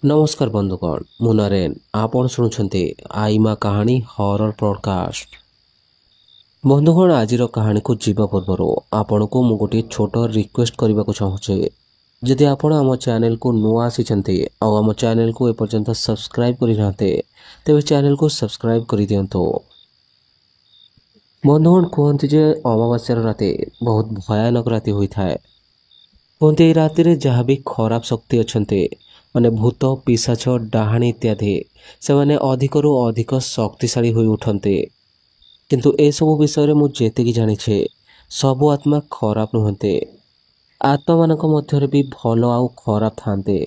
नमस्कार बंधुगण मु नरेन आपण शुणुंट आईमा कहानी हॉरर पॉडकास्ट। बंधुगण आज कहानी को जीवा पूर्व आपण को मु गोटे छोट रिक्वेस्ट करने को चाहूँचे। जदि आपण आम चैनल को नुआ आसी आम चैनल को एपर्यंत सब्सक्राइब करना तेज चैनल को सब्सक्राइब कर दिंतु। बंधुगण कहते जे अमावास्यार राति बहुत भयानक राति होता है। कहते राति जहाँ भी खराब शक्ति अच्छा माने भूत पिशाच डाहाणी इत्यादि से माने अधिकरू अधिक शक्तिशाली हो उठते। किंतु ए सब विषय मु जेतिकी जानिछे सबु आत्मा खराब नुहंते। आत्मा मानक मध्यरे भी भल आउ खराब थांते।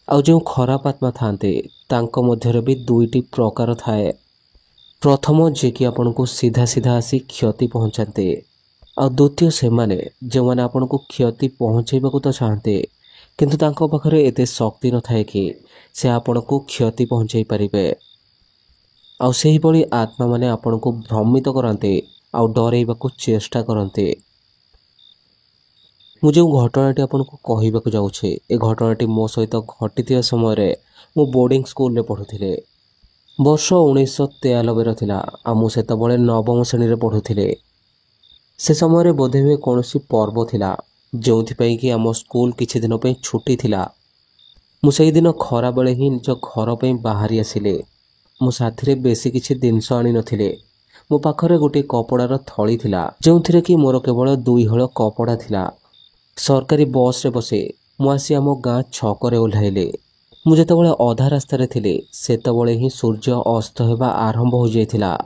आउ जो खराब आत्मा थांते तांको मध्यरे भी दुईटी प्रकार थाए। प्रथम जे कि आपन को सीधा सीधा आसी क्षति पहुंचाते आ द्वितीय से माने जो माने आपन को क्षति पहुंचेबा को तो चाहते किंतु तांको पाखरे एते शक्ति न थाए कि से आपन को क्षति पहुंचाई परिबे। आउ सेही बळी आत्मा माने आपन को भ्रमित करंते आउ डरेइबा को चेष्टा करंते। मु जो घटनाटी आपन को कहिबा को जाउछे ए घटनाटी मो सहित घटिथिया समय रे मु बोर्डिंग स्कूल रे पढुथिले। वर्ष 1993 रो थिला आ मु सेतबळे नवम श्रेणी रे पढुथिले। से समय रे बोधे हुए कोनोसी पर्व थिला जोंथिपाई कि आम स्कूल किछि दिन पे छुट्टी थिला। मु सेही दिन खरा बेले ही निज घर पे बाहरी आसिले। मु साथी बेसी किछि जिनस आनी नथिले। मो पाखरे गोटे कपड़ार थली थिला जोंथिरे कि मोर केवल 2 हळ कपड़ा थिला। सरकारी बस रे बसे मु आसी आम गाँ छकरे ओह्लाइले। मु जेतबळे अधा रास्ता रे थिले सेतबळे ही सूर्य अस्त हेबा आरंभ हो जायथिला।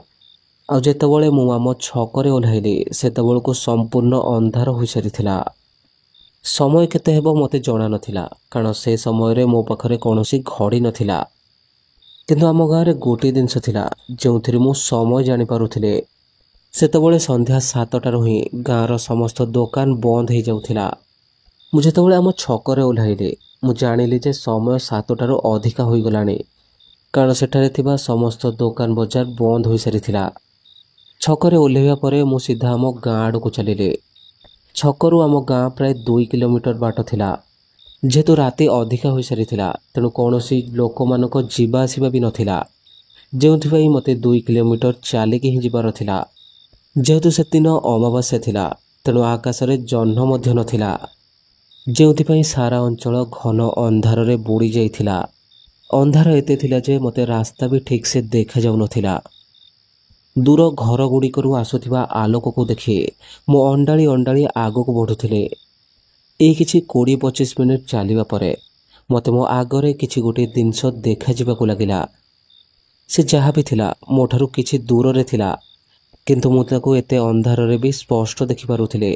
आ जेतबळे मु आम छकरे ओह्लाइले सेतबळको संपूर्ण अंधार होई सारिथिला। समय केते हेबो मते जणा नथिला कारण से समय रे मो पाखरे कोनोसी घड़ी नथिला। किंतु आम गाँ रे गोटे जिनस थिला जोंथिरे मु समय जानि पारुथिले। सेतबळे संध्या 7टार ही गाँर समस्त दुकान बंद हो जाउथिला। मु जेतबळे आम छकरे ओह्लाइले मु जानिली जे समय 7टार अधिका होई गलानी कारण सेठारे थिबा समस्त दुकान बजार बंद होई सारिथिला। छकरे ओह्लेवा परे मु सीधा आम गाँ आड़ को चलिले। छकरू आम गाँ प्राय 2 किलोमीटर बाट थिला। जेहेतु राति अधिका हो सारी तेणु कौनसी लोक मानक जीवा आसिबा भी नथिला जोंथिपाई मते 2 किलोमीटर चलिकी ही जिबार थिला। जेहेतु से दिन अमावास्या थिला तेणु आकाश रे जह्न मध्य नथिला जोंथिपाई सारा अंचल घन अंधार रे बुड़ी जाइथिला। अंधार एते थिला जे मते रास्ता भी ठीक से देखा जाउ नथिला। दूर घर गुड़िकरू आसुथिबा आलोक को देखि मो अंडाली अंडाली आगो को बढ़ुथिले। ए किछि 20-25 मिनिट चलिबा परे मते मो आगरे किछि गोटे जिनस देखा जिबा को लागिला। से जहाँ भी थिला मोठारु किछि दूर रे थिला किंतु मु ताको एते अंधार रे भी स्पष्ट देखि पारुथिले।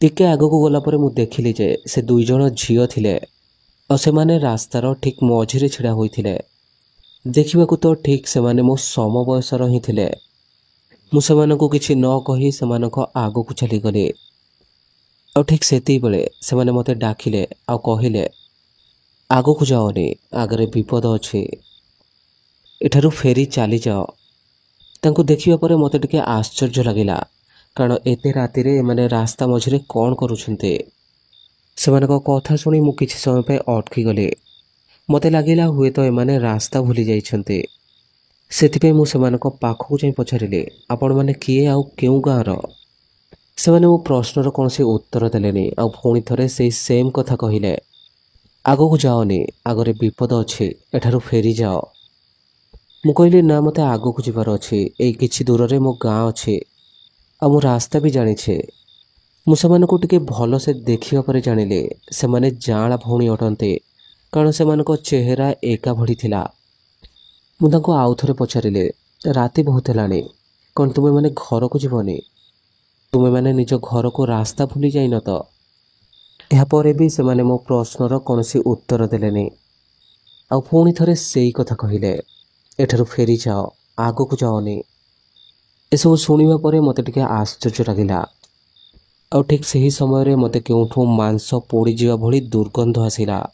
टिके आगो को गला परे मु देखिली जे से 2 जण झियो थिले और से माने रास्तार ठीक मझिरे छिड़ा होइथिले। देखिबाकू तो ठीक से माने मो सम बयसर ही थिले। मु सेमानकू किछि न कहि सेमानक आगो को चली गले। और ठीक सेती बेले सेमाने मते डाकिले आ कहिले आगो को जाओनी आगरे विपद अछि एठारु फेरी चली जाओ। तांको देखिबा परे मते टिके आश्चर्य लागिला कारण एते राति रे माने रास्ता मझिरे कोन करूछन्ते। सेमानक कथा सुनी मु किछि समय पे अटकी गले। मते लागिला हुए तो एमाने रास्ता भूली जाइछन्ते। सेथिपे मु सेमानक पाखकु जाई पछारिले आपण माने किए आउ केउ गाँर। सेमाने मो प्रश्नर कोनसे उत्तर देलेनी आ पुणी थरे सेई सेम कथा कहिले आगो को जाओनी आगरे विपद अछि एठारु फेरी जाओ। मु कहली ना मते आगो को जिबार अछि एई किछि दूर रे मो गाँ अछि आ मु रास्ता भी जानिछे। मु सेमानकु टिके भलो से देखिबा परे जानिले सेमाने जाळा भौणी अटन्ते कारण सेमानक चेहरा एका भड़ी थिला। मु तांको आउ थरे पछारिले राति बहुत हेलानी कौन तुमे माने घर को जीवनी तुमे माने निज घर को रास्ता भूली जाइन तो। यह परे भी से माने मो प्रश्नर कोनसी उत्तर देलेनी आ पुणी थरे सेई कथा कहिले एठारु फेरी जाओ आगो को जाओनी। एसबु शुणिबा परे मते टिके आश्चर्य लागिला। आ ठीक सही समय रे मते केउठो मांस पोड़ी जीवा भली दुर्गंध आसिला।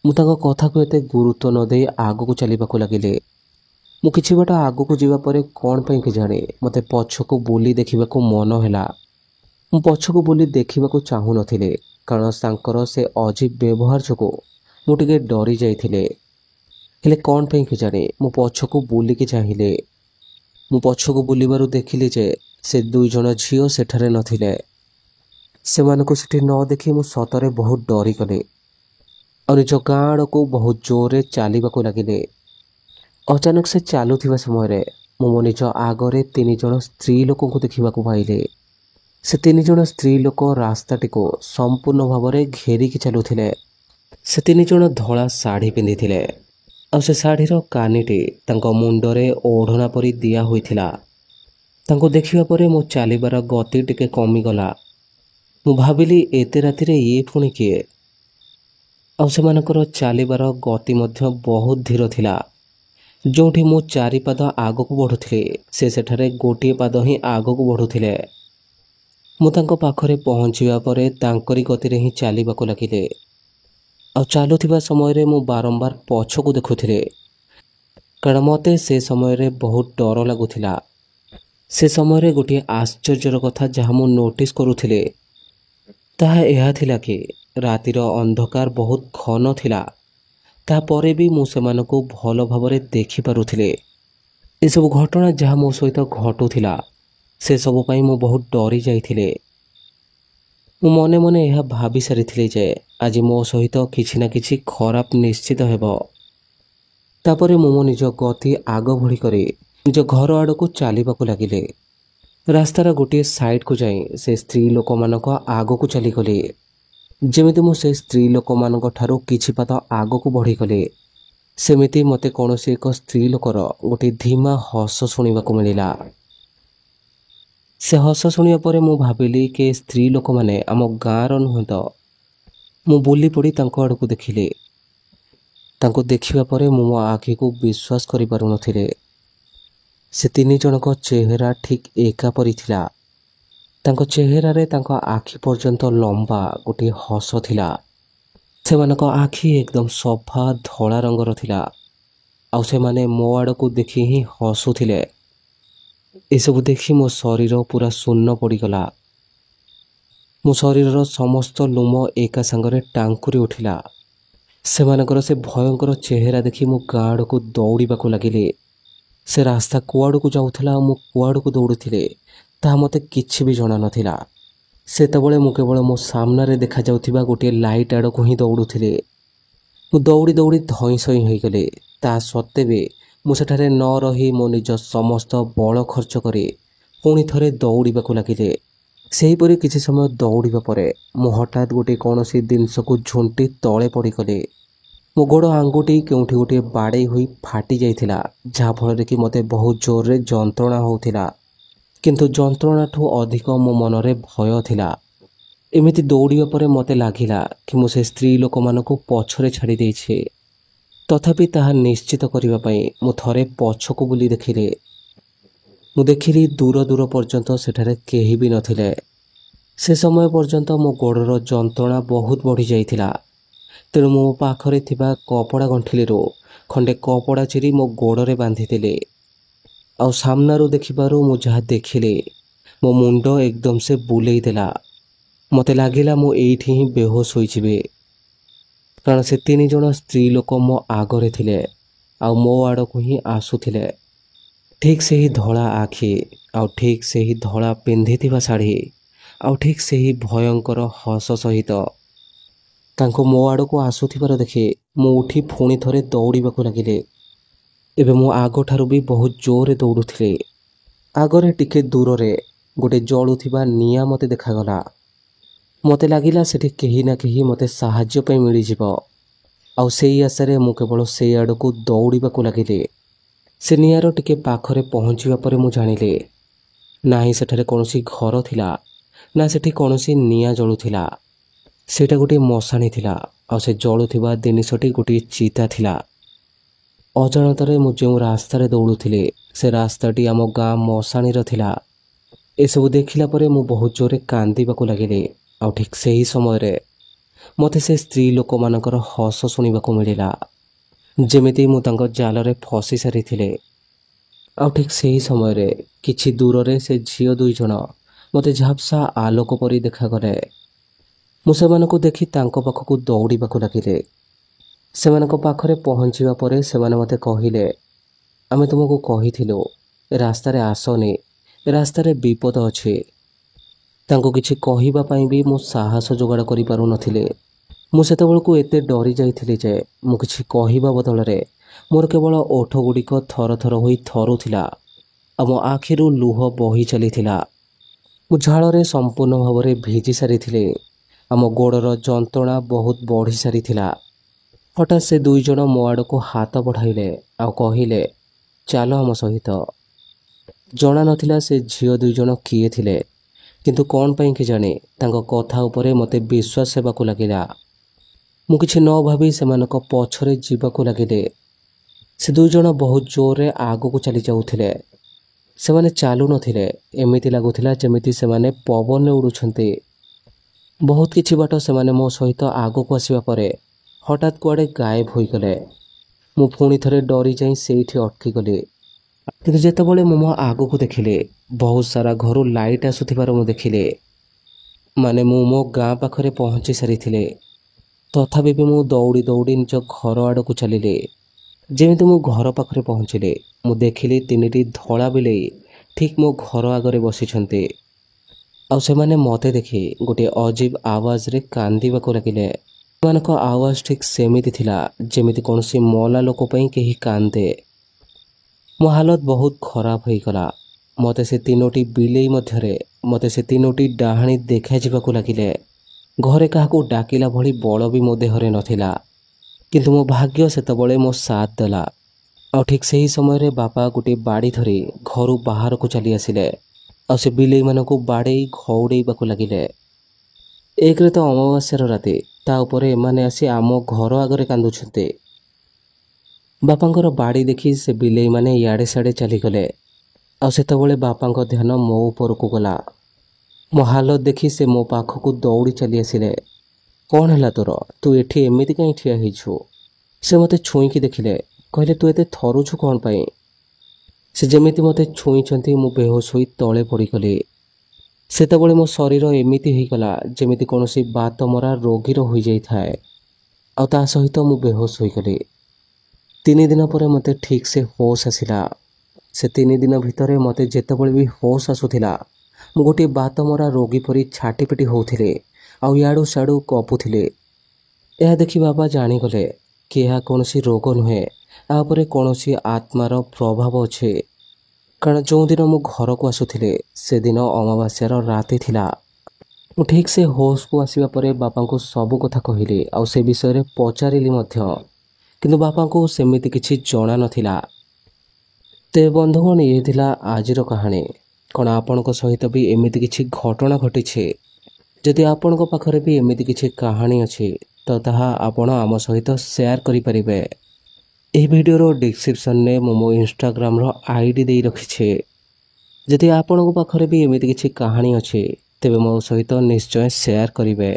मु ताको कथा को एते गुरुत्व न दे आगो को चलिबा को लागिले। मु किछि बाट आगो को जीवा परे कोन पई के जाने मते पछको बुली देखिबा को मन हैला। मु पछको बुली देखिबा को चाहू नथिले कारण तांकर से अजीब व्यवहार जोगो ମୁଁ ଟିକେ ଡରି ଯାଇଥିଲି। ହେଲେ କ'ଣ ପାଇଁ କେଜାଣି ମୁଁ ପଛକୁ ବୁଲିକି ଚାହିଁଲି। ମୁଁ ପଛକୁ ବୁଲିବାରୁ ଦେଖିଲି ଯେ ସେ 2 ଜଣ ଝିଅ ସେଠାରେ ନଥିଲେ। ସେମାନଙ୍କୁ ସେଠି ନ ଦେଖି ମୁଁ ସତରେ ବହୁତ ଡରିଗଲି ଆଉ ନିଜ ଗାଁ ଆଡ଼କୁ ବହୁତ ଜୋରରେ ଚାଲିବାକୁ ଲାଗିଲି। ଅଚାନକ ସେ ଚାଲୁଥିବା ସମୟରେ ମୁଁ ମୋ ନିଜ ଆଗରେ 3 ଜଣ ସ୍ତ୍ରୀ ଲୋକଙ୍କୁ ଦେଖିବାକୁ ପାଇଲି। ସେ 3 ଜଣ ସ୍ତ୍ରୀ ଲୋକ ରାସ୍ତାଟିକୁ ସମ୍ପୂର୍ଣ୍ଣ ଭାବରେ ଘେରିକି ଚାଲୁଥିଲେ। ସେ 3 ଜଣ ଧଳା ଶାଢ଼ୀ ପିନ୍ଧିଥିଲେ ଆଉ ସେ ଶାଢ଼ୀର କାନିଟି ତାଙ୍କ ମୁଣ୍ଡରେ ଓଢ଼ଣା ପରି ଦିଆ ହୋଇଥିଲା। ତାଙ୍କୁ ଦେଖିବା ପରେ ମୋ ଚାଲିବାର ଗତି ଟିକେ କମିଗଲା। ମୁଁ ଭାବିଲି ଏତେ ରାତିରେ ଇଏ ପୁଣି କିଏ? ଆଉ ସେମାନଙ୍କର ଚାଲିବାର ଗତି ମଧ୍ୟ ବହୁତ ଧୀର ଥିଲା। ଯେଉଁଠି ମୁଁ 4 ପାଦ ଆଗକୁ ବଢ଼ୁଥିଲି ସେ ସେଠାରେ ଗୋଟିଏ ପାଦ ହିଁ ଆଗକୁ ବଢ଼ୁଥିଲେ। ମୁଁ ତାଙ୍କ ପାଖରେ ପହଞ୍ଚିବା ପରେ ତାଙ୍କରି ଗତିରେ ହିଁ ଚାଲିବାକୁ ଲାଗିଲେ। ଆଉ ଚାଲୁଥିବା ସମୟରେ ମୁଁ ବାରମ୍ବାର ପଛକୁ ଦେଖୁଥିଲି, କାରଣ ମୋତେ ସେ ସମୟରେ ବହୁତ ଡର ଲାଗୁଥିଲା। ସେ ସମୟରେ ଗୋଟିଏ ଆଶ୍ଚର୍ଯ୍ୟର କଥା ଯାହା ମୁଁ ନୋଟିସ୍ କରୁଥିଲି ତାହା ଏହା ଥିଲା କି ରାତିର ଅନ୍ଧକାର ବହୁତ ଘନ ଥିଲା। ତାପରେ ବି ମୁଁ ସେମାନଙ୍କୁ ଭଲ ଭାବରେ ଦେଖିପାରୁଥିଲି। ଏସବୁ ଘଟଣା ଯାହା ମୋ ସହିତ ଘଟୁଥିଲା ସେସବୁ ପାଇଁ ମୁଁ ବହୁତ ଡରି ଯାଇଥିଲି। ମୁଁ ମନେ ମନେ ଏହା ଭାବି ସାରିଥିଲି ଯେ ଆଜି ମୋ ସହିତ କିଛି ନା କିଛି ଖରାପ ନିଶ୍ଚିତ ହେବ। ତାପରେ ମୁଁ ମୋ ନିଜ ଗତି ଆଗ ଭଳି କରି ନିଜ ଘର ଆଡ଼କୁ ଚାଲିବାକୁ ଲାଗିଲି। ରାସ୍ତାର ଗୋଟିଏ ସାଇଡ଼କୁ ଯାଇ ସେ ସ୍ତ୍ରୀ ଲୋକମାନଙ୍କ ଆଗକୁ ଚାଲିଗଲି। ଯେମିତି ମୁଁ ସେ ସ୍ତ୍ରୀ ଲୋକମାନଙ୍କ ଠାରୁ କିଛି ପାଦ ଆଗକୁ ବଢ଼ିଗଲି ସେମିତି ମୋତେ କୌଣସି ଏକ ସ୍ତ୍ରୀ ଲୋକର ଗୋଟିଏ ଧୀମା ହସ ଶୁଣିବାକୁ ମିଳିଲା। ସେ ହସ ଶୁଣିବା ପରେ ମୁଁ ଭାବିଲି କି ସ୍ତ୍ରୀ ଲୋକମାନେ ଆମ ଗାଁର ନୁହେଁ ତ। ମୁଁ ବୁଲି ପଡ଼ି ତାଙ୍କ ଆଡ଼କୁ ଦେଖିଲି। ତାଙ୍କୁ ଦେଖିବା ପରେ ମୁଁ ମୋ ଆଖିକୁ ବିଶ୍ୱାସ କରିପାରୁନଥିଲି। ସେ 3 ଜଣଙ୍କ ଚେହେରା ଠିକ୍ ଏକା ପରି ଥିଲା। ତାଙ୍କ ଚେହେରାରେ ତାଙ୍କ ଆଖି ପର୍ଯ୍ୟନ୍ତ ଲମ୍ବା ଗୋଟିଏ ହସ ଥିଲା। ସେମାନଙ୍କ ଆଖି ଏକଦମ ସଫା ଧଳା ରଙ୍ଗର ଥିଲା ଆଉ ସେମାନେ ମୋ ଆଡ଼କୁ ଦେଖି ହିଁ ହସୁଥିଲେ। ଏସବୁ ଦେଖି ମୋ ଶରୀର ପୁରା ଶୂନ ପଡ଼ିଗଲା। ମୋ ଶରୀରର ସମସ୍ତ ଲୋମ ଏକା ସାଙ୍ଗରେ ଟାଙ୍କୁରି ଉଠିଲା। ସେମାନଙ୍କର ସେ ଭୟଙ୍କର ଚେହେରା ଦେଖି ମୁଁ ଗାଁ ଆଡ଼କୁ ଦୌଡ଼ିବାକୁ ଲାଗିଲି। ସେ ରାସ୍ତା କୁଆଡ଼କୁ ଯାଉଥିଲା ଆଉ ମୁଁ କୁଆଡ଼କୁ ଦୌଡ଼ୁଥିଲି ତାହା ମୋତେ କିଛି ବି ଜଣା ନଥିଲା। ସେତେବେଳେ ମୁଁ କେବଳ ମୋ ସାମ୍ନାରେ ଦେଖାଯାଉଥିବା ଗୋଟିଏ ଲାଇଟ୍ ଆଡ଼କୁ ହିଁ ଦୌଡ଼ୁଥିଲି। ମୁଁ ଦୌଡ଼ି ଦୌଡ଼ି ଧଇଁ ସଇଁ ହୋଇଗଲି। ତା ସତ୍ତ୍ୱେ ବି ମୁଁ ସେଠାରେ ନ ରହି ମୋ ନିଜ ସମସ୍ତ ବଳ ଖର୍ଚ୍ଚ କରି ପୁଣି ଥରେ ଦୌଡ଼ିବାକୁ ଲାଗିଲି। ସେହିପରି କିଛି ସମୟ ଦୌଡ଼ିବା ପରେ ମୁଁ ହଠାତ୍ ଗୋଟିଏ କୌଣସି ଜିନିଷକୁ ଝୁଣ୍ଟି ତଳେ ପଡ଼ିଗଲି। ମୋ ଗୋଡ଼ ଆଙ୍ଗୁଠି କେଉଁଠି ଗୋଟିଏ ବାଡ଼େଇ ହୋଇ ଫାଟି ଯାଇଥିଲା, ଯାହାଫଳରେ କି ମୋତେ ବହୁତ ଜୋରରେ ଯନ୍ତ୍ରଣା ହେଉଥିଲା। କିନ୍ତୁ ଯନ୍ତ୍ରଣାଠୁ ଅଧିକ ମୋ ମନରେ ଭୟ ଥିଲା। ଏମିତି ଦୌଡ଼ିବା ପରେ ମୋତେ ଲାଗିଲା କି ମୁଁ ସେ ସ୍ତ୍ରୀ ଲୋକମାନଙ୍କୁ ପଛରେ ଛାଡ଼ି ଦେଇଛି। ତଥାପି ତାହା ନିଶ୍ଚିତ କରିବା ପାଇଁ ମୁଁ ଥରେ ପଛକୁ ବୁଲି ଦେଖିଲି। ମୁଁ ଦେଖିଲି ଦୂର ଦୂର ପର୍ଯ୍ୟନ୍ତ ସେଠାରେ କେହି ବି ନଥିଲେ। ସେ ସମୟ ପର୍ଯ୍ୟନ୍ତ ମୋ ଗୋଡ଼ର ଯନ୍ତ୍ରଣା ବହୁତ ବଢ଼ିଯାଇଥିଲା। ତେଣୁ ମୋ ପାଖରେ ଥିବା କପଡ଼ା ଗଣ୍ଠିଲିରୁ ଖଣ୍ଡେ କପଡ଼ା ଚିରି ମୋ ଗୋଡ଼ରେ ବାନ୍ଧିଥିଲି। ଆଉ ସାମ୍ନାରୁ ଦେଖିବାରୁ ମୁଁ ଯାହା ଦେଖିଲି ମୋ ମୁଣ୍ଡ ଏକଦମ ସେ ବୁଲେଇ ଦେଲା। ମୋତେ ଲାଗିଲା ମୁଁ ଏଇଠି ହିଁ ବେହୋଶ ହୋଇଯିବି, କାରଣ ସେ 3 ଜଣ ସ୍ତ୍ରୀ ଲୋକ ମୋ ଆଗରେ ଥିଲେ ଆଉ ମୋ ଆଡ଼କୁ ହିଁ ଆସୁଥିଲେ। ଠିକ୍ ସେହି ଧଳା ଆଖି ଆଉ ଠିକ୍ ସେହି ଧଳା ପିନ୍ଧିଥିବା ଶାଢ଼ୀ ଆଉ ଠିକ୍ ସେହି ଭୟଙ୍କର ହସ ସହିତ ତାଙ୍କୁ ମୋ ଆଡ଼କୁ ଆସୁଥିବାର ଦେଖି ମୁଁ ଉଠି ପୁଣି ଥରେ ଦୌଡ଼ିବାକୁ ଲାଗିଲି। ଏବେ ମୁଁ ଆଗଠାରୁ ବି ବହୁତ ଜୋରରେ ଦୌଡ଼ୁଥିଲି। ଆଗରେ ଟିକେ ଦୂରରେ ଗୋଟେ ଜଳୁଥିବା ନିଆଁ ମୋତେ ଦେଖାଗଲା। ମୋତେ ଲାଗିଲା ସେଠି କେହି ନା କେହି ମୋତେ ସାହାଯ୍ୟ ପାଇଁ ମିଳିଯିବ। ଆଉ ସେଇ ଆଶାରେ ମୁଁ କେବଳ ସେଇ ଆଡ଼କୁ ଦୌଡ଼ିବାକୁ ଲାଗିଲି। ସେ ନିଆଁର ଟିକେ ପାଖରେ ପହଞ୍ଚିବା ପରେ ମୁଁ ଜାଣିଲି ନାହିଁ ସେଠାରେ କୌଣସି ଘର ଥିଲା, ନା ସେଠି କୌଣସି ନିଆଁ ଜଳୁଥିଲା। ସେଇଟା ଗୋଟିଏ ମଶାଣି ଥିଲା ଆଉ ସେ ଜଳୁଥିବା ଜିନିଷଟି ଗୋଟିଏ ଚିତା ଥିଲା। ଅଜାଣତରେ ମୁଁ ଯେଉଁ ରାସ୍ତାରେ ଦୌଡ଼ୁଥିଲି ସେ ରାସ୍ତାଟି ଆମ ଗାଁ ମଶାଣିର ଥିଲା। ଏସବୁ ଦେଖିଲା ପରେ ମୁଁ ବହୁତ ଜୋରରେ କାନ୍ଦିବାକୁ ଲାଗିଲି। ଆଉ ଠିକ୍ ସେହି ସମୟରେ ମୋତେ ସେ ସ୍ତ୍ରୀ ଲୋକମାନଙ୍କର ହସ ଶୁଣିବାକୁ ମିଳିଲା, ଯେମିତି ମୁଁ ତାଙ୍କ ଜାଲରେ ଫସି ସାରିଥିଲି। ଆଉ ଠିକ୍ ସେହି ସମୟରେ କିଛି ଦୂରରେ ସେ ଝିଅ 2 ଜଣ ମୋତେ ଝାପ୍ସା ଆଲୋକ ପରି ଦେଖାଗଲେ। ମୁଁ ସେମାନଙ୍କୁ ଦେଖି ତାଙ୍କ ପାଖକୁ ଦୌଡ଼ିବାକୁ ଲାଗିଲି। ସେମାନଙ୍କ ପାଖରେ ପହଞ୍ଚିବା ପରେ ସେମାନେ ମୋତେ କହିଲେ, ଆମେ ତୁମକୁ କହିଥିଲୁ ରାସ୍ତାରେ ଆସନି, ରାସ୍ତାରେ ବିପଦ ଅଛି। ତାଙ୍କୁ କିଛି କହିବା ପାଇଁ ବି ମୁଁ ସାହସ ଯୋଗାଡ଼ କରିପାରୁନଥିଲି। ମୁଁ ସେତେବେଳକୁ ଏତେ ଡରି ଯାଇଥିଲି ଯେ ମୁଁ କିଛି କହିବା ବଦଳରେ ମୋର କେବଳ ଓଠ ଗୁଡ଼ିକ ଥରଥର ହୋଇ ଥରୁଥିଲା ଆଉ ମୋ ଆଖିରୁ ଲୁହ ବହି ଚାଲିଥିଲା। ମୁଁ ଝାଳରେ ସମ୍ପୂର୍ଣ୍ଣ ଭାବରେ ଭିଜି ସାରିଥିଲି। ଆମ ଗୋଡ଼ର ଯନ୍ତ୍ରଣା ବହୁତ ବଢ଼ି ସାରିଥିଲା। ହଠାତ୍ ସେ ଦୁଇ ଜଣ ମୋ ଆଡ଼କୁ ହାତ ବଢ଼ାଇଲେ ଆଉ କହିଲେ, ଚାଲ ଆମ ସହିତ। ଜଣା ନଥିଲା ସେ ଝିଅ ଦୁଇ ଜଣ କିଏ ଥିଲେ, କିନ୍ତୁ କ'ଣ ପାଇଁ କେଜାଣି ତାଙ୍କ କଥା ଉପରେ ମୋତେ ବିଶ୍ୱାସ ହେବାକୁ ଲାଗିଲା। ମୁଁ କିଛି ନ ଭାବି ସେମାନଙ୍କ ପଛରେ ଯିବାକୁ ଲାଗିଲି। ସେ ଦୁଇ ଜଣ ବହୁତ ଜୋରରେ ଆଗକୁ ଚାଲି ଯାଉଥିଲେ। ସେମାନେ ଚାଲୁନଥିଲେ, ଏମିତି ଲାଗୁଥିଲା ଯେମିତି ସେମାନେ ପବନରେ ଉଡ଼ୁଛନ୍ତି। ବହୁତ କିଛି ବାଟ ସେମାନେ ମୋ ସହିତ ଆଗକୁ ଆସିବା ପରେ ହଠାତ୍ କୁଆଡ଼େ ଗାୟବ ହୋଇଗଲେ। ମୁଁ ପୁଣି ଥରେ ଡରି ଯାଇ ସେଇଠି ଅଟକିଗଲି। କିନ୍ତୁ ଯେତେବେଳେ ମୁଁ ମୋ ଆଗକୁ ଦେଖିଲି, ବହୁତ ସାରା ଘରୁ ଲାଇଟ୍ ଆସୁଥିବାର ମୁଁ ଦେଖିଲି। ମାନେ ମୁଁ ମୋ ଗାଁ ପାଖରେ ପହଞ୍ଚି ସାରିଥିଲି। ତଥାପି ବି ମୁଁ ଦୌଡ଼ି ଦୌଡ଼ି ନିଜ ଘର ଆଡ଼କୁ ଚାଲିଲି। ଯେମିତି ମୁଁ ଘର ପାଖରେ ପହଞ୍ଚିଲି, ମୁଁ ଦେଖିଲି 3ଟି ଧଳା ବିଲେଇ ଠିକ୍ ମୋ ଘର ଆଗରେ ବସିଛନ୍ତି। ଆଉ ସେମାନେ ମୋତେ ଦେଖି ଗୋଟିଏ ଅଜୀବ ଆୱାଜରେ କାନ୍ଦିବାକୁ ଲାଗିଲେ। ସେମାନଙ୍କ ଆୱାଜ ଠିକ୍ ସେମିତି ଥିଲା ଯେମିତି କୌଣସି ମଲା ଲୋକ ପାଇଁ କେହି କାନ୍ଦେ। ମୋ ହାଲତ ବହୁତ ଖରାପ ହୋଇଗଲା। ମୋତେ ସେ 3ଟି ବିଲେଇ ମଧ୍ୟରେ ମୋତେ ସେ 3ଟି ଡାହାଣୀ ଦେଖାଯିବାକୁ ଲାଗିଲେ। ଘରେ କାହାକୁ ଡାକିଲା ଭଳି ବଳ ବି ମୋ ଦେହରେ ନଥିଲା। କିନ୍ତୁ ମୋ ଭାଗ୍ୟ ସେତେବେଳେ ମୋ ସାଥ ଦେଲା। ଆଉ ଠିକ୍ ସେହି ସମୟରେ ବାପା ଗୋଟିଏ ବାଡ଼ି ଧରି ଘରୁ ବାହାରକୁ ଚାଲି ଆସିଲେ ଆଉ ସେ ବିଲେଇମାନଙ୍କୁ ବାଡ଼େଇ ଘଉଡ଼େଇବାକୁ ଲାଗିଲେ। ଏକରେ ତ ଅମାବାସ୍ୟାର ରାତି, ତା ଉପରେ ଏମାନେ ଆସି ଆମ ଘର ଆଗରେ କାନ୍ଦୁଛନ୍ତି। ବାପାଙ୍କର ବାଡ଼ି ଦେଖି ସେ ବିଲେଇମାନେ ଇଆଡ଼େ ସିଆଡ଼େ ଚାଲିଗଲେ। ଆଉ ସେତେବେଳେ ବାପାଙ୍କ ଧ୍ୟାନ ମୋ ଉପରକୁ ଗଲା। ମୋ ହାଲତ ଦେଖି ସେ ମୋ ପାଖକୁ ଦୌଡ଼ି ଚାଲି ଆସିଲେ। କ'ଣ ହେଲା ତୋର? ତୁ ଏଠି ଏମିତି କାହିଁ ଠିଆ ହେଇଛୁ? ସେ ମୋତେ ଛୁଇଁକି ଦେଖିଲେ, କହିଲେ, ତୁ ଏତେ ଥରୁଛୁ କ'ଣ ପାଇଁ? ସେ ଯେମିତି ମୋତେ ଛୁଇଁଛନ୍ତି ମୁଁ ବେହୋସ ହୋଇ ତଳେ ପଡ଼ିଗଲି। ସେତେବେଳେ ମୋ ଶରୀର ଏମିତି ହୋଇଗଲା ଯେମିତି କୌଣସି ବାତମରା ରୋଗୀର ହୋଇଯାଇଥାଏ। ଆଉ ତା ସହିତ ମୁଁ ବେହୋସ ହୋଇଗଲି। 3 ଦିନ ପରେ ମୋତେ ଠିକ୍ ସେ ହୋସ୍ ଆସିଲା। ସେ 3 ଦିନ ଭିତରେ ମୋତେ ଯେତେବେଳେ ବି ହୋସ୍ ଆସୁଥିଲା, ମୁଁ ଗୋଟିଏ ବାତମରା ରୋଗୀ ପରି ଛାଟିପିଟି ହେଉଥିଲି ଆଉ ଇଆଡ଼ୁ ସିଆଡ଼ୁ କପୁଥିଲି। ଏହା ଦେଖି ବାବା ଜାଣିଗଲେ କି ଏହା କୌଣସି ରୋଗ ନୁହେଁ, ଏହା ଉପରେ କୌଣସି ଆତ୍ମାର ପ୍ରଭାବ ଅଛି। କାରଣ ଯେଉଁଦିନ ମୁଁ ଘରକୁ ଆସୁଥିଲି ସେଦିନ ଅମାବାସ୍ୟାର ରାତି ଥିଲା। ମୁଁ ଠିକ୍ ସେ ହୋସ୍କୁ ଆସିବା ପରେ ବାପାଙ୍କୁ ସବୁ କଥା କହିଲି ଆଉ ସେ ବିଷୟରେ ପଚାରିଲି ମଧ୍ୟ। କିନ୍ତୁ ବାପାଙ୍କୁ ସେମିତି କିଛି ଜଣା ନଥିଲା। ତେବେ ବନ୍ଧୁଗଣ, ଇଏ ଥିଲା ଆଜିର କାହାଣୀ। କ'ଣ ଆପଣଙ୍କ ସହିତ ବି ଏମିତି କିଛି ଘଟଣା ଘଟିଛି? ଯଦି ଆପଣଙ୍କ ପାଖରେ ବି ଏମିତି କିଛି କାହାଣୀ ଅଛି ତ ତାହା ଆପଣ ଆମ ସହିତ ସେୟାର କରିପାରିବେ। ଏହି ଭିଡ଼ିଓର ଡିସ୍କ୍ରିପ୍ସନରେ ମୁଁ ମୋ ଇନଷ୍ଟାଗ୍ରାମର ଆଇଡି ଦେଇ ରଖିଛି। ଯଦି ଆପଣଙ୍କ ପାଖରେ ବି ଏମିତି କିଛି କାହାଣୀ ଅଛି ତେବେ ମୋ ସହିତ ନିଶ୍ଚୟ ସେୟାର କରିବେ।